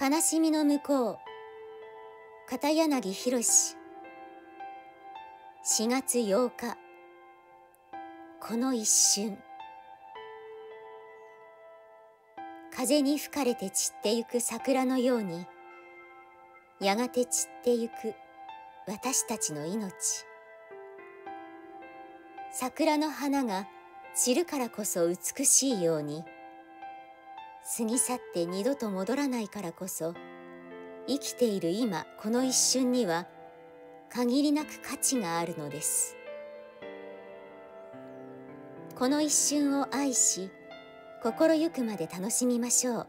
悲しみの向こう、片柳宏。4月8日、この一瞬。風に吹かれて散ってゆく桜のように、やがて散ってゆく私たちの命。桜の花が散るからこそ美しいように、過ぎ去って二度と戻らないからこそ、生きている今この一瞬には限りなく価値があるのです。この一瞬を愛し、心ゆくまで楽しみましょう。